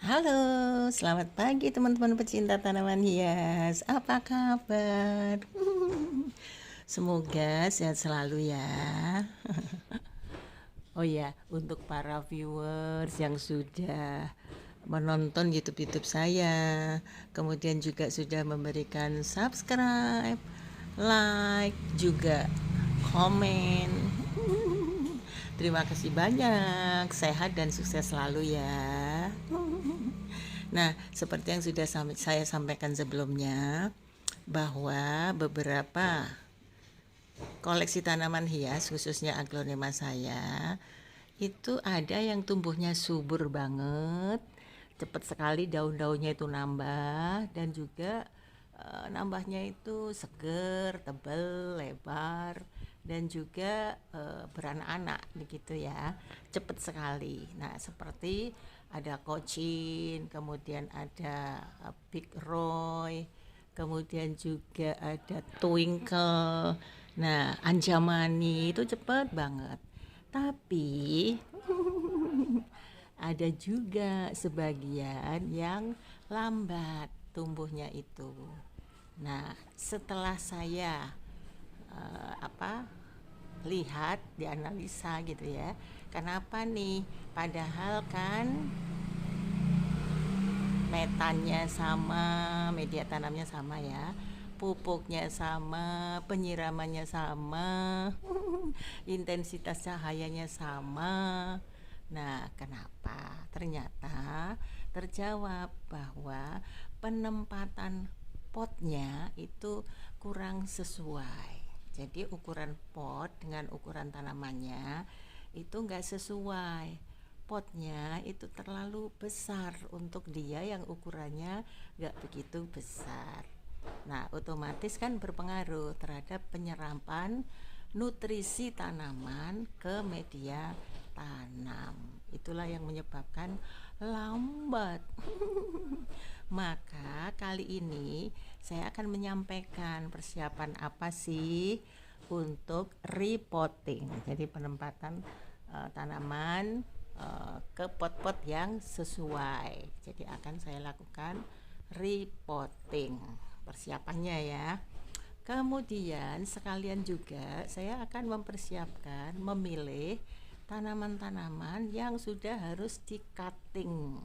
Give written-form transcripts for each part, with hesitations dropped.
Halo, selamat pagi teman-teman pecinta tanaman hias. Apa kabar? Semoga sehat selalu ya. Oh ya, untuk para viewers yang sudah menonton YouTube saya, kemudian juga sudah memberikan subscribe, like, juga komen. Terima kasih banyak, sehat dan sukses selalu ya. Nah, seperti yang sudah saya sampaikan sebelumnya, bahwa beberapa koleksi tanaman hias, khususnya aglonema saya, itu ada yang tumbuhnya subur banget, cepat sekali daun-daunnya itu nambah, dan juga nambahnya itu seger, tebal, lebar, dan juga beranak-anak begitu ya, cepat sekali. Nah, seperti ada Cochin, kemudian ada Big Roy, kemudian juga ada Twinkle. Nah, Anjamani itu cepat banget. Tapi ada juga sebagian yang lambat tumbuhnya itu. Nah, setelah saya apa lihat, dianalisa gitu ya. Kenapa nih? Padahal kan metannya sama, media tanamnya sama ya, pupuknya sama, penyiramannya sama, intensitas cahayanya sama. Nah, kenapa? Ternyata terjawab bahwa penempatan potnya itu kurang sesuai. Jadi ukuran pot dengan ukuran tanamannya itu nggak sesuai. Potnya itu terlalu besar untuk dia yang ukurannya nggak begitu besar. Nah, otomatis kan berpengaruh terhadap penyerapan nutrisi tanaman ke media tanam. Itulah yang menyebabkan lambat. Maka kali ini saya akan menyampaikan persiapan apa sih untuk repotting. Jadi penempatan tanaman ke pot-pot yang sesuai. Jadi akan saya lakukan repotting persiapannya ya. Kemudian sekalian juga saya akan mempersiapkan memilih tanaman-tanaman yang sudah harus di cutting.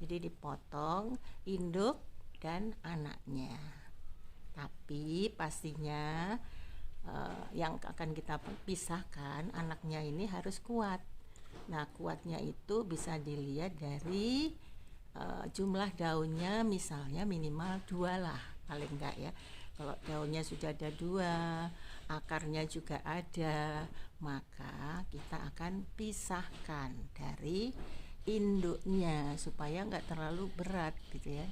Jadi dipotong induk dan anaknya. Tapi pastinya yang akan kita pisahkan anaknya ini harus kuat. Nah, kuatnya itu bisa dilihat dari jumlah daunnya, misalnya minimal 2 lah paling enggak ya. Kalau daunnya sudah ada 2, akarnya juga ada, maka kita akan pisahkan dari induknya supaya enggak terlalu berat gitu ya.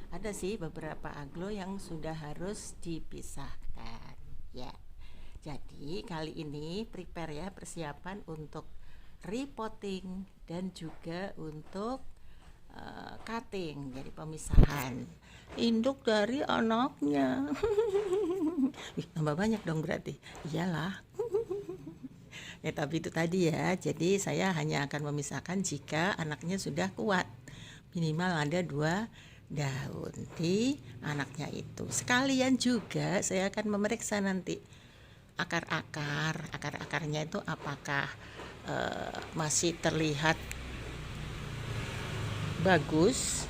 Ada sih beberapa aglo yang sudah harus dipisahkan ya. Jadi kali ini prepare ya, persiapan untuk repotting dan juga untuk cutting, jadi pemisahan induk dari anaknya. Tambah banyak dong berarti. Iyalah. Ya, tapi itu tadi ya. Jadi saya hanya akan memisahkan jika anaknya sudah kuat. Minimal ada 2 daun di anaknya itu. Sekalian juga saya akan memeriksa nanti akar-akarnya itu apakah masih terlihat bagus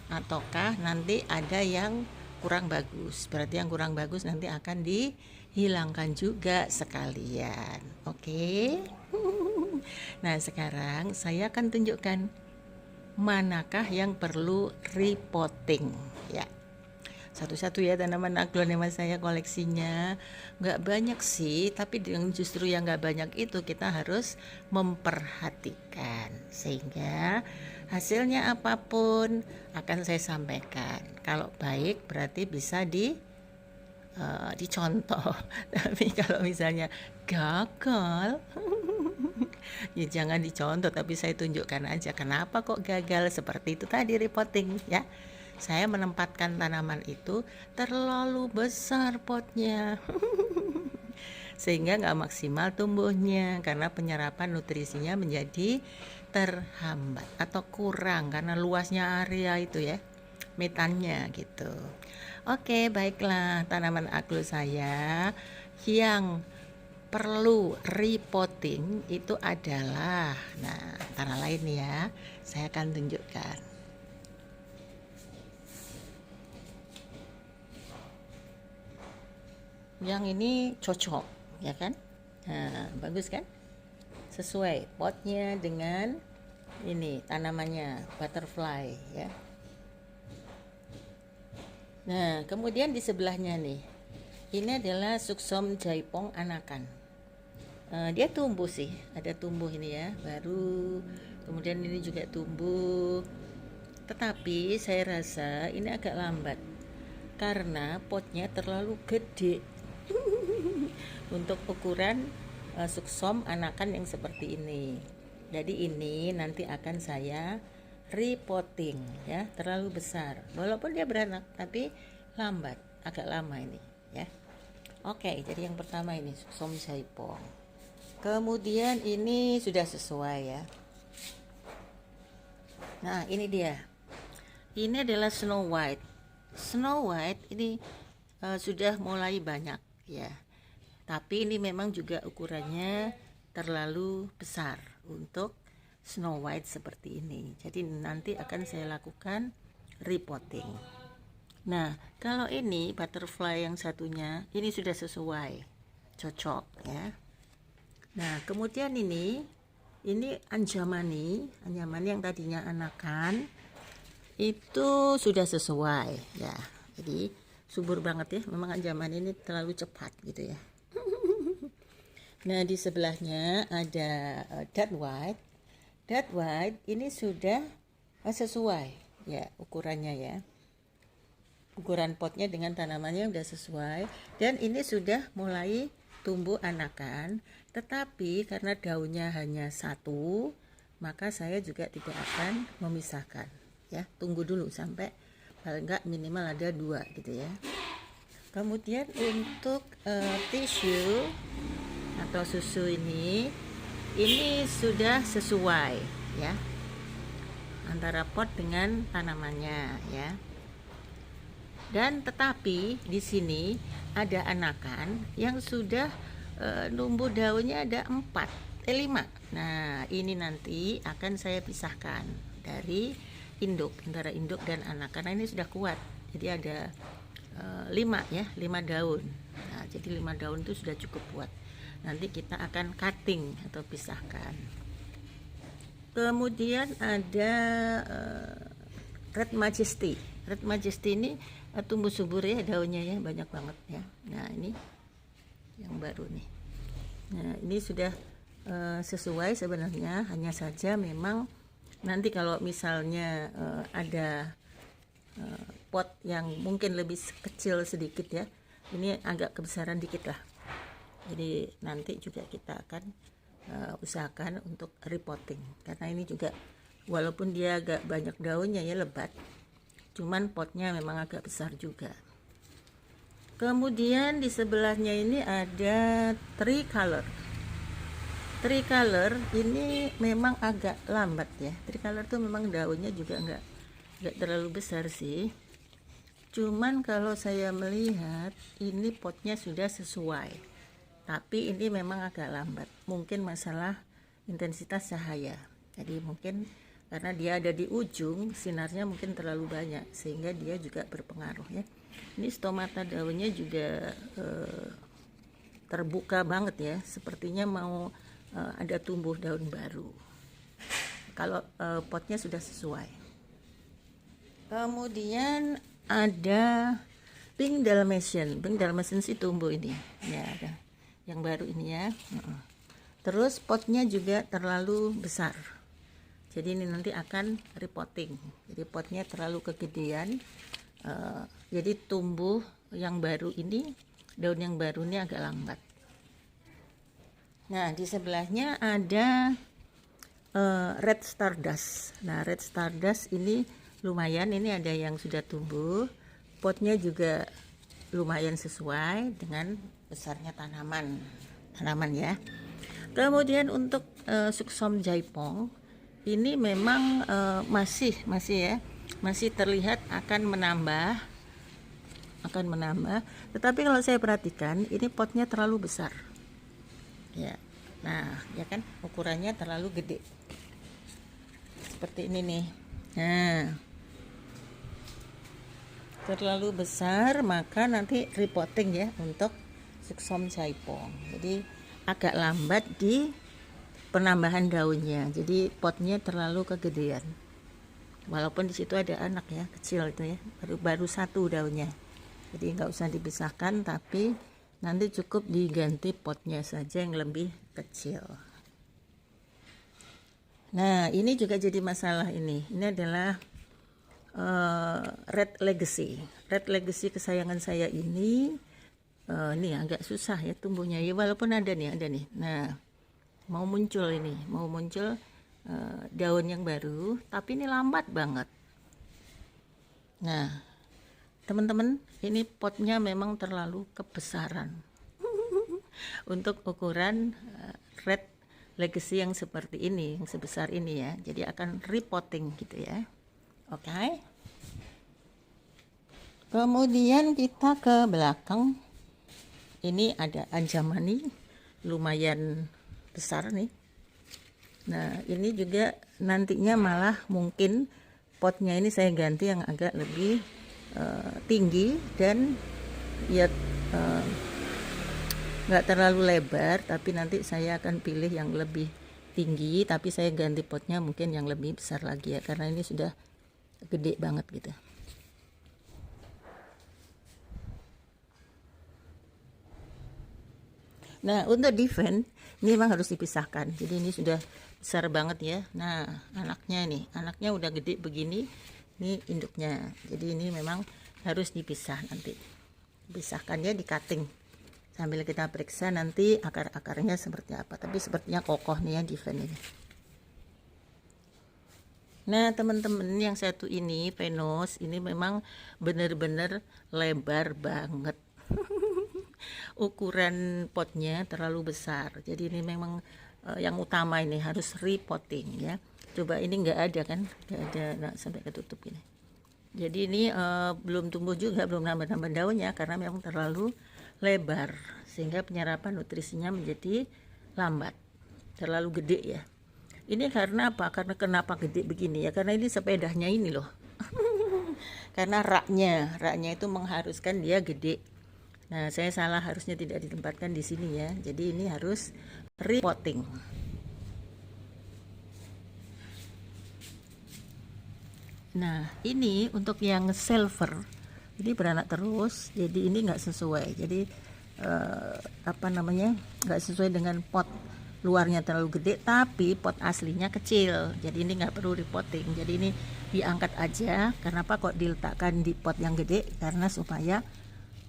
ataukah nanti ada yang kurang bagus. Berarti yang kurang bagus nanti akan dihilangkan juga sekalian. Oke. Nah, sekarang saya akan tunjukkan manakah yang perlu repotting ya. Satu-satu ya tanaman aglonema saya koleksinya. Nggak banyak sih, tapi justru yang nggak banyak itu kita harus memperhatikan. Sehingga hasilnya apapun akan saya sampaikan. Kalau baik berarti bisa dicontoh. Tapi kalau misalnya gagal, ya jangan dicontoh, tapi saya tunjukkan aja kenapa kok gagal. Seperti itu tadi repotting ya. Saya menempatkan tanaman itu terlalu besar potnya sehingga nggak maksimal tumbuhnya karena penyerapan nutrisinya menjadi terhambat atau kurang karena luasnya area itu ya, metannya gitu. Oke, baiklah tanaman aglus saya yang perlu repotting itu adalah, nah antara lain ya, saya akan tunjukkan. Yang ini cocok, ya kan? Nah, bagus kan? Sesuai potnya dengan ini tanamannya butterfly ya. Nah, kemudian di sebelahnya nih, ini adalah Suksom Jaipong anakan. Dia tumbuh sih, ada tumbuh ini ya, baru. Kemudian ini juga tumbuh. Tetapi saya rasa ini agak lambat karena potnya terlalu gede untuk ukuran Suksom anakan yang seperti ini. Jadi ini nanti akan saya repotting ya, terlalu besar. Walaupun dia beranak tapi lambat, agak lama ini ya. Oke, jadi yang pertama ini Suksom Jaipong. Kemudian ini sudah sesuai ya. Nah, ini dia. Ini adalah Snow White. Snow White ini sudah mulai banyak ya. Tapi ini memang juga ukurannya terlalu besar untuk Snow White seperti ini. Jadi nanti akan saya lakukan repotting. Nah, kalau ini butterfly yang satunya, ini sudah sesuai, cocok ya. Nah, kemudian ini anjamani yang tadinya anakan itu sudah sesuai ya. Jadi subur banget ya. Memang anjamani ini terlalu cepat gitu ya. Nah, di sebelahnya ada Dead White. Dead White ini sudah sesuai ya ukurannya ya. Ukuran potnya dengan tanamannya sudah sesuai dan ini sudah mulai tumbuh anakan, tetapi karena daunnya hanya satu, maka saya juga tidak akan memisahkan ya. Tunggu dulu sampai paling enggak minimal ada 2 gitu ya. Kemudian untuk tisu atau susu ini sudah sesuai ya antara pot dengan tanamannya ya. Dan tetapi di sini ada anakan yang sudah numbuh daunnya ada 5. Nah, ini nanti akan saya pisahkan dari antara induk dan anak karena ini sudah kuat. Jadi ada 5 ya, 5 daun. Nah, jadi 5 daun itu sudah cukup kuat. Nanti kita akan cutting atau pisahkan. Kemudian ada Red Majesty. Red Majesty ini tumbuh subur ya daunnya ya, banyak banget ya. Nah, ini yang baru nih. Nah, ini sudah sesuai sebenarnya, hanya saja memang nanti kalau misalnya ada pot yang mungkin lebih kecil sedikit ya, ini agak kebesaran dikit lah. Jadi nanti juga kita akan usahakan untuk repotting karena ini juga walaupun dia agak banyak daunnya ya, lebat, cuman potnya memang agak besar juga. Kemudian di sebelahnya ini ada tricolor. Tricolor ini memang agak lambat ya. Tricolor tuh memang daunnya juga enggak terlalu besar sih. Cuman kalau saya melihat ini potnya sudah sesuai. Tapi ini memang agak lambat. Mungkin masalah intensitas cahaya. Jadi mungkin karena dia ada di ujung, sinarnya mungkin terlalu banyak sehingga dia juga berpengaruh ya. Ini stomata daunnya juga terbuka banget ya, sepertinya mau ada tumbuh daun baru kalau potnya sudah sesuai. Kemudian ada Pink Dalmatian. Pink Dalmatian sih tumbuh ini ya, ada yang baru ini ya. Terus potnya juga terlalu besar, jadi ini nanti akan repotting. Jadi potnya terlalu kegedean, jadi tumbuh yang baru ini, daun yang baru ini agak lambat. Nah, di sebelahnya ada Red Stardust. Nah, Red Stardust ini lumayan, ini ada yang sudah tumbuh, potnya juga lumayan sesuai dengan besarnya tanaman ya. Kemudian untuk Suksom Jaipong ini memang masih ya, masih terlihat akan menambah, tetapi kalau saya perhatikan ini potnya terlalu besar ya. Nah ya kan, ukurannya terlalu gede seperti ini nih. Nah terlalu besar, maka nanti repotting ya untuk suksom jaipong, jadi agak lambat di penambahan daunnya, jadi potnya terlalu kegedean. Walaupun di situ ada anak ya, kecil itu ya, baru satu daunnya, jadi nggak usah dipisahkan, tapi nanti cukup diganti potnya saja yang lebih kecil. Nah ini juga jadi masalah, ini adalah Red Legacy kesayangan saya ini. Nih agak susah ya tumbuhnya ya, walaupun ada nih. Nah mau muncul daun yang baru, tapi ini lambat banget. Nah teman-teman, ini potnya memang terlalu kebesaran untuk ukuran Red Legacy yang seperti ini, yang sebesar ini ya, jadi akan repotting gitu ya. Oke. Kemudian kita ke belakang, ini ada anjamani lumayan besar nih. Nah ini juga nantinya malah mungkin potnya ini saya ganti yang agak lebih tinggi dan ya nggak terlalu lebar, tapi nanti saya akan pilih yang lebih tinggi, tapi saya ganti potnya mungkin yang lebih besar lagi ya, karena ini sudah gede banget gitu. Nah untuk defend ini memang harus dipisahkan, jadi ini sudah besar banget ya. Nah anaknya udah gede begini, ini induknya, jadi ini memang harus dipisah, nanti pisahkan ya, di cutting sambil kita periksa nanti akar-akarnya seperti apa, tapi sepertinya kokoh nih ya defend ini. Nah teman-teman, yang satu ini Venus ini memang benar-benar lebar banget. Ukuran potnya terlalu besar, jadi ini memang yang utama ini harus repotting ya. Coba ini nggak ada kan, nggak ada, nah, sampai ketutup ini. Jadi ini belum tumbuh juga, belum nambah-nambah daunnya karena memang terlalu lebar, sehingga penyerapan nutrisinya menjadi lambat, terlalu gede ya. Ini karena apa? Karena kenapa gede begini ya? Karena ini sepedanya ini loh. Karena raknya itu mengharuskan dia gede. Nah, saya salah, harusnya tidak ditempatkan di sini ya. Jadi ini harus repotting. Nah, ini untuk yang silver, ini beranak terus. Jadi ini nggak sesuai. Jadi nggak sesuai dengan pot. Luarnya terlalu gede, tapi pot aslinya kecil, jadi ini nggak perlu repotting. Jadi ini diangkat aja. Kenapa kok diletakkan di pot yang gede? Karena supaya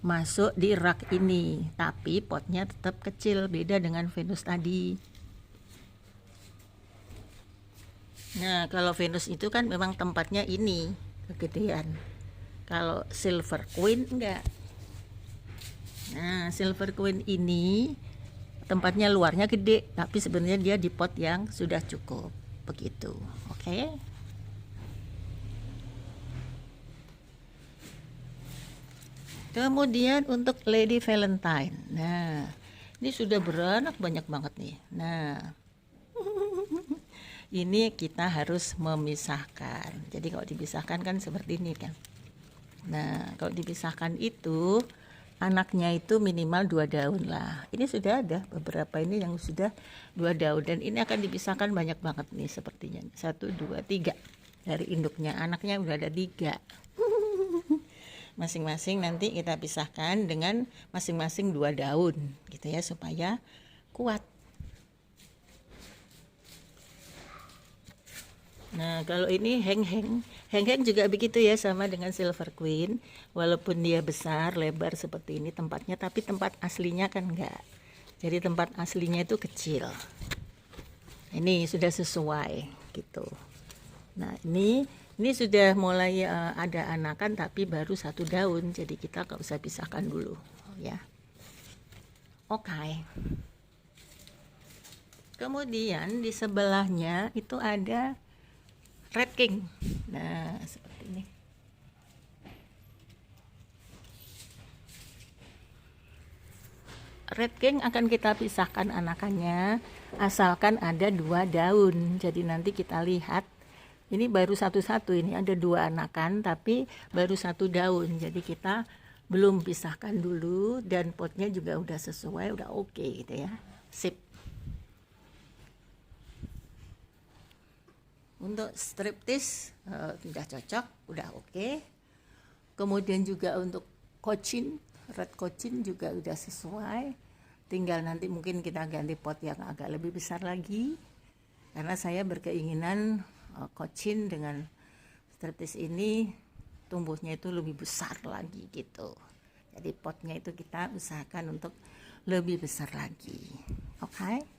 masuk di rak ini, tapi potnya tetap kecil, beda dengan Venus tadi. Nah kalau Venus itu kan memang tempatnya ini kegedean, kalau Silver Queen enggak. Nah Silver Queen ini tempatnya luarnya gede, tapi sebenarnya dia di pot yang sudah cukup begitu. Oke. Kemudian untuk Lady Valentine, nah ini sudah beranak banyak banget nih. Nah ini kita harus memisahkan, jadi kalau dipisahkan kan seperti ini kan. Nah kalau dipisahkan itu anaknya itu minimal 2 daun lah. Ini sudah ada beberapa ini yang sudah 2 daun, dan ini akan dipisahkan banyak banget nih sepertinya. 1, 2, 3 dari induknya, anaknya udah ada 3. Masing-masing nanti kita pisahkan dengan masing-masing 2 daun gitu ya, supaya kuat. Nah kalau ini heng-heng juga begitu ya, sama dengan Silver Queen, walaupun dia besar lebar seperti ini tempatnya, tapi tempat aslinya kan enggak, jadi tempat aslinya itu kecil. Ini sudah sesuai gitu. Nah ini sudah mulai ada anakan, tapi baru 1 daun, jadi kita nggak usah pisahkan dulu ya. Oke. Kemudian di sebelahnya itu ada Red King. Nah, seperti ini. Red King akan kita pisahkan anakannya asalkan ada 2 daun. Jadi nanti kita lihat, ini baru satu-satu, ini ada 2 anakan tapi baru 1 daun. Jadi kita belum pisahkan dulu dan potnya juga udah sesuai, udah oke gitu ya. Sip. Untuk striptis sudah cocok, udah oke. Kemudian juga untuk kocin, red kocin juga udah sesuai. Tinggal nanti mungkin kita ganti pot yang agak lebih besar lagi. Karena saya berkeinginan kocin dengan striptis ini tumbuhnya itu lebih besar lagi gitu. Jadi potnya itu kita usahakan untuk lebih besar lagi. Oke?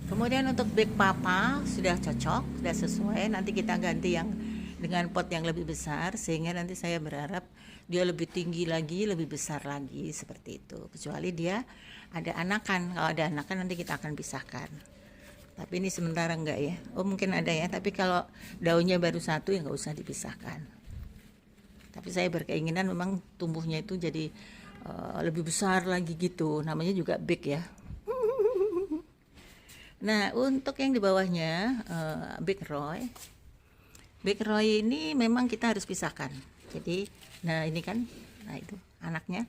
Kemudian untuk big papa sudah cocok, sudah sesuai. Nanti kita ganti yang dengan pot yang lebih besar, sehingga nanti saya berharap dia lebih tinggi lagi, lebih besar lagi, seperti itu. Kecuali dia ada anakan. Kalau ada anakan nanti kita akan pisahkan. Tapi ini sementara enggak ya. Oh mungkin ada ya, tapi kalau daunnya baru 1 ya nggak usah dipisahkan. Tapi saya berkeinginan memang tumbuhnya itu jadi lebih besar lagi gitu. Namanya juga big ya. Nah, untuk yang di bawahnya Big Roy. Big Roy ini memang kita harus pisahkan. Jadi, nah ini kan, nah itu anaknya.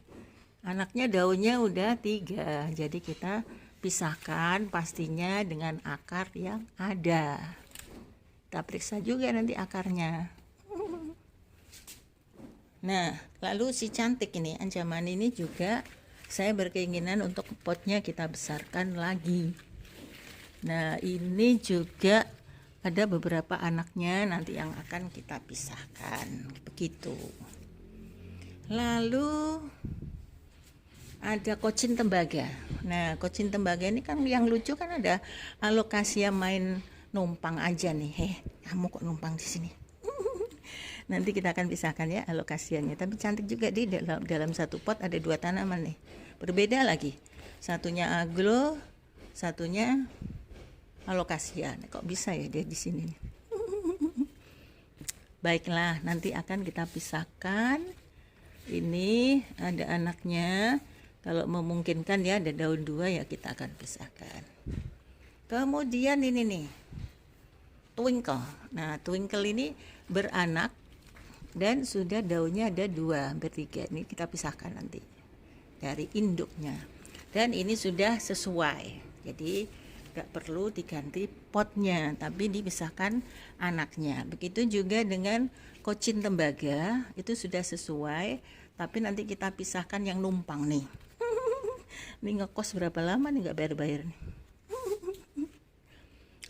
Anaknya daunnya udah 3. Jadi kita pisahkan pastinya dengan akar yang ada. Kita periksa juga nanti akarnya. Nah, lalu si cantik ini, ancaman ini juga saya berkeinginan untuk potnya kita besarkan lagi. Nah, ini juga ada beberapa anaknya nanti yang akan kita pisahkan, begitu. Lalu ada kocin tembaga. Nah, kocin tembaga ini kan yang lucu kan ada alokasia main numpang aja nih. Kamu kok numpang di sini? Nanti kita akan pisahkan ya alokasiannya. Tapi cantik juga di dalam satu pot ada 2 tanaman nih. Berbeda lagi. Satunya aglo, satunya alokasia. Kok bisa ya dia di sini? Baiklah, nanti akan kita pisahkan. Ini ada anaknya. Kalau memungkinkan ya ada daun 2 ya kita akan pisahkan. Kemudian ini nih, twinkle. Nah, twinkle ini beranak dan sudah daunnya ada 2, hampir 3. Ini kita pisahkan nanti dari induknya. Dan ini sudah sesuai. Jadi gak perlu diganti potnya, tapi dipisahkan anaknya. Begitu juga dengan kocin tembaga, itu sudah sesuai, tapi nanti kita pisahkan yang numpang nih. Ini ngekos berapa lama nih gak bayar-bayar nih.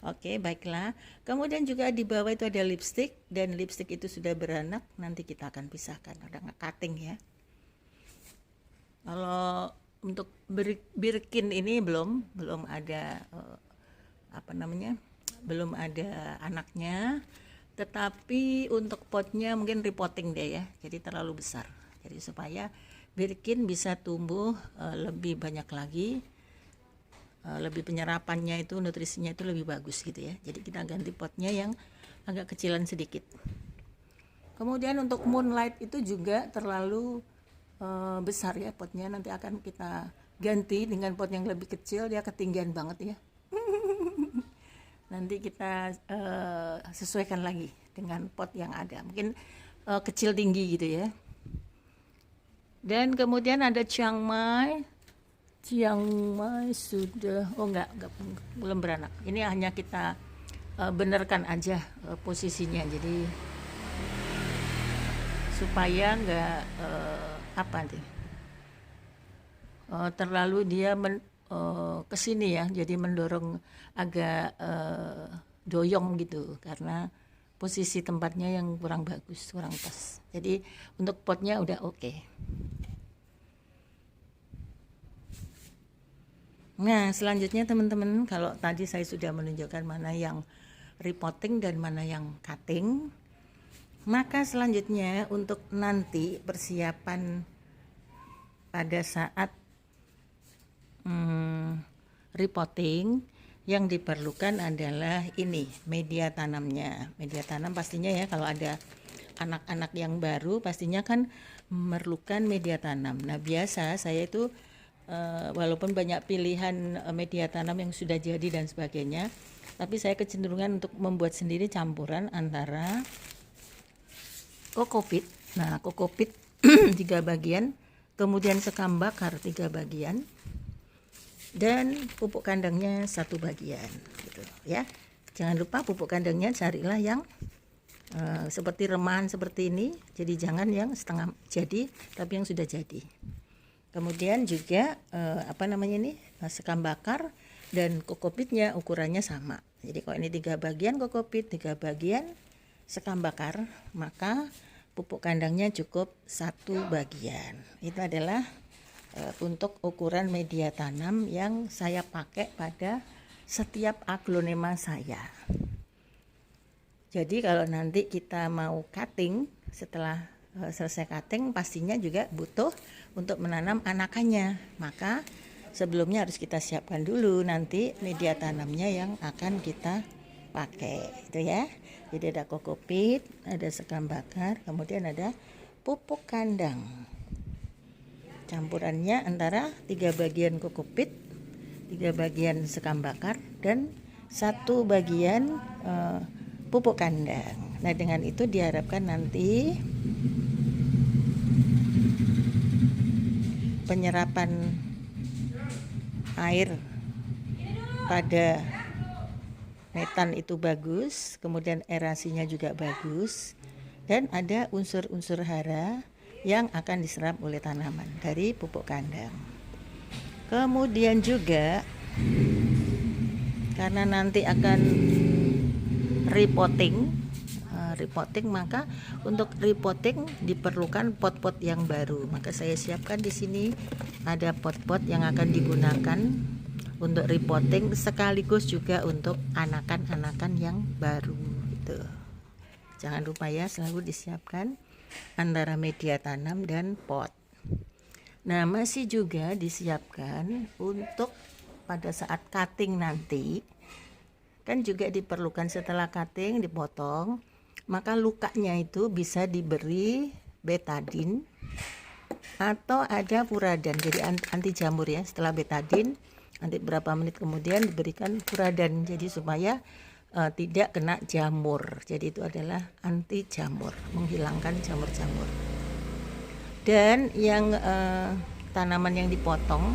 Oke, baiklah. Kemudian juga di bawah itu ada lipstick, dan lipstick itu sudah beranak, nanti kita akan pisahkan. Udah nge-cutting ya. Kalau untuk birkin ini belum ada belum ada anaknya, tetapi untuk potnya mungkin repotting deh ya, jadi terlalu besar. Jadi supaya birkin bisa tumbuh lebih banyak lagi, lebih penyerapannya itu, nutrisinya itu lebih bagus gitu ya. Jadi kita ganti potnya yang agak kecilan sedikit. Kemudian untuk moonlight itu juga terlalu besar ya potnya, nanti akan kita ganti dengan pot yang lebih kecil, dia ketinggian banget ya. Nanti kita sesuaikan lagi dengan pot yang ada, mungkin kecil tinggi gitu ya. Dan kemudian ada Chiang Mai sudah belum beranak. Ini hanya kita benarkan aja posisinya, jadi supaya nggak terlalu dia ke sini ya, jadi mendorong agak doyong gitu, karena posisi tempatnya yang kurang bagus, kurang pas. Jadi untuk potnya udah oke. Nah, selanjutnya teman-teman, kalau tadi saya sudah menunjukkan mana yang repotting dan mana yang cutting. Maka selanjutnya untuk nanti persiapan pada saat repotting, yang diperlukan adalah ini media tanamnya. Media tanam pastinya ya, kalau ada anak-anak yang baru pastinya kan memerlukan media tanam. Nah biasa saya itu walaupun banyak pilihan media tanam yang sudah jadi dan sebagainya, tapi saya kecenderungan untuk membuat sendiri campuran antara kokopit. Nah kokopit 3 bagian, kemudian sekam bakar 3 bagian, dan pupuk kandangnya 1 bagian gitu ya. Jangan lupa pupuk kandangnya carilah yang seperti remahan seperti ini, jadi jangan yang setengah jadi tapi yang sudah jadi. Kemudian juga sekam bakar dan kokopitnya ukurannya sama. Jadi kalau ini 3 bagian kokopit, 3 bagian sekam bakar, maka pupuk kandangnya cukup 1 bagian. Itu adalah untuk ukuran media tanam yang saya pakai pada setiap aglonema saya. Jadi kalau nanti kita mau cutting, setelah selesai cutting pastinya juga butuh untuk menanam anakannya. Maka sebelumnya harus kita siapkan dulu nanti media tanamnya yang akan kita pakai, itu ya. Jadi ada kokopit, ada sekam bakar, kemudian ada pupuk kandang. Campurannya antara 3 bagian kokopit, 3 bagian sekam bakar, dan 1 bagian pupuk kandang. Nah dengan itu diharapkan nanti penyerapan air pada metan itu bagus, kemudian erasinya juga bagus, dan ada unsur-unsur hara yang akan diserap oleh tanaman dari pupuk kandang. Kemudian juga karena nanti akan repotting, maka untuk repotting diperlukan pot-pot yang baru. Maka saya siapkan di sini ada pot-pot yang akan digunakan untuk repotting, sekaligus juga untuk anakan-anakan yang baru gitu. Jangan lupa ya, selalu disiapkan antara media tanam dan pot. Nah masih juga disiapkan untuk pada saat cutting nanti, kan juga diperlukan setelah cutting dipotong, maka lukanya itu bisa diberi betadine atau ada furadan, jadi anti jamur ya. Setelah betadine nanti berapa menit kemudian diberikan furadan, jadi supaya tidak kena jamur. Jadi itu adalah anti jamur, menghilangkan jamur-jamur. Dan yang tanaman yang dipotong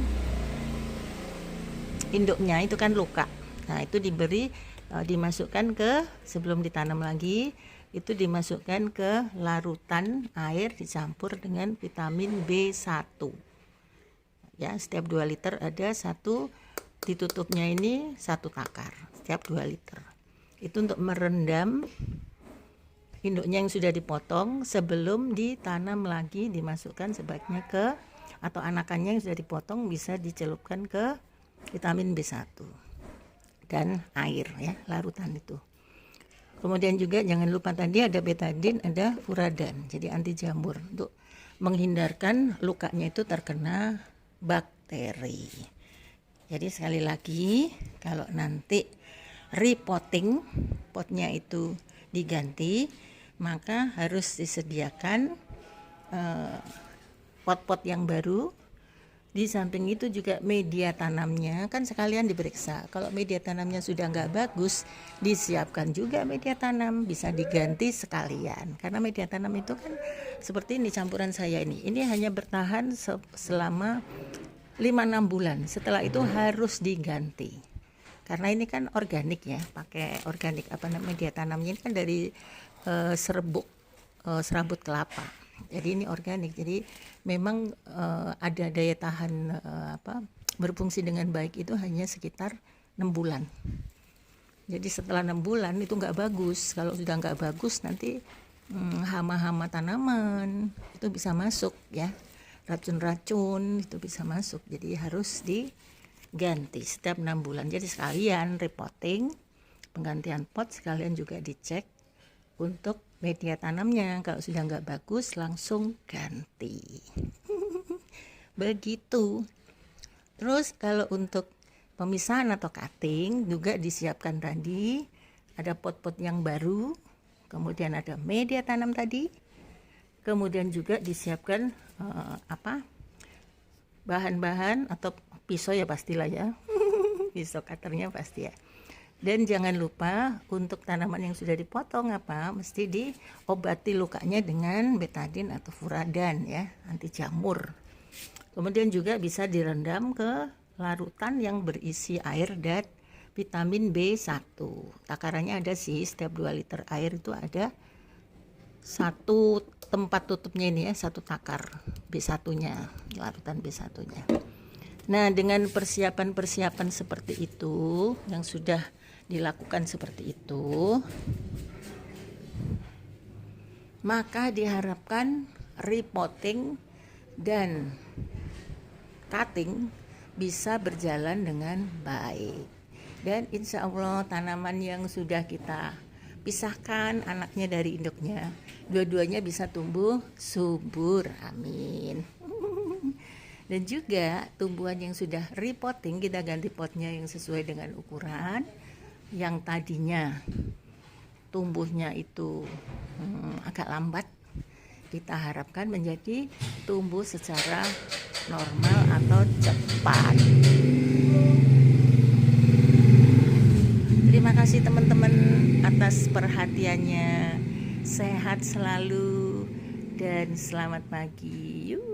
induknya itu kan luka. Nah itu dimasukkan ke, sebelum ditanam lagi itu dimasukkan ke larutan air dicampur dengan vitamin B1 ya. Setiap 2 liter ada 1, ditutupnya ini 1 takar setiap 2 liter. Itu untuk merendam induknya yang sudah dipotong sebelum ditanam lagi, dimasukkan sebaiknya ke, atau anakannya yang sudah dipotong bisa dicelupkan ke vitamin B1 dan air ya, larutan itu. Kemudian juga jangan lupa tadi ada betadine, ada furadan, jadi anti jamur untuk menghindarkan lukanya itu terkena bakteri. Jadi sekali lagi, kalau nanti repotting, potnya itu diganti, maka harus disediakan pot-pot yang baru. Di samping itu juga media tanamnya kan sekalian diperiksa. Kalau media tanamnya sudah nggak bagus, disiapkan juga media tanam, bisa diganti sekalian. Karena media tanam itu kan seperti ini campuran saya ini hanya bertahan selama 5-6 bulan. Setelah itu harus diganti. Karena ini kan organik ya, pakai organik media tanamnya ini kan dari serabut kelapa. Jadi ini organik, jadi memang ada daya tahan berfungsi dengan baik itu hanya sekitar 6 bulan. Jadi setelah 6 bulan itu nggak bagus. Kalau sudah nggak bagus nanti hama-hama tanaman itu bisa masuk ya, racun-racun itu bisa masuk. Jadi harus diganti setiap 6 bulan. Jadi sekalian repotting, penggantian pot, sekalian juga dicek untuk media tanamnya. Kalau sudah nggak bagus langsung ganti. Begitu. Terus kalau untuk pemisahan atau cutting juga disiapkan tadi, ada pot-pot yang baru, kemudian ada media tanam tadi, kemudian juga disiapkan bahan-bahan atau pisau ya pastilah ya. Pisau cutternya pasti ya. Dan jangan lupa untuk tanaman yang sudah dipotong mesti diobati lukanya dengan betadin atau furadan ya, anti jamur. Kemudian juga bisa direndam ke larutan yang berisi air dan vitamin B1. Takarannya ada sih, setiap 2 liter air itu ada satu tempat tutupnya ini ya, satu takar B1-nya, larutan B1-nya. Nah, dengan persiapan-persiapan seperti itu yang sudah dilakukan seperti itu, maka diharapkan repotting dan cutting bisa berjalan dengan baik. Dan insya Allah tanaman yang sudah kita pisahkan anaknya dari induknya, dua-duanya bisa tumbuh subur, amin. Dan juga tumbuhan yang sudah repotting, kita ganti potnya yang sesuai dengan ukuran. Yang tadinya tumbuhnya itu agak lambat, kita harapkan menjadi tumbuh secara normal atau cepat. Terima kasih teman-teman atas perhatiannya. Sehat selalu dan selamat pagi.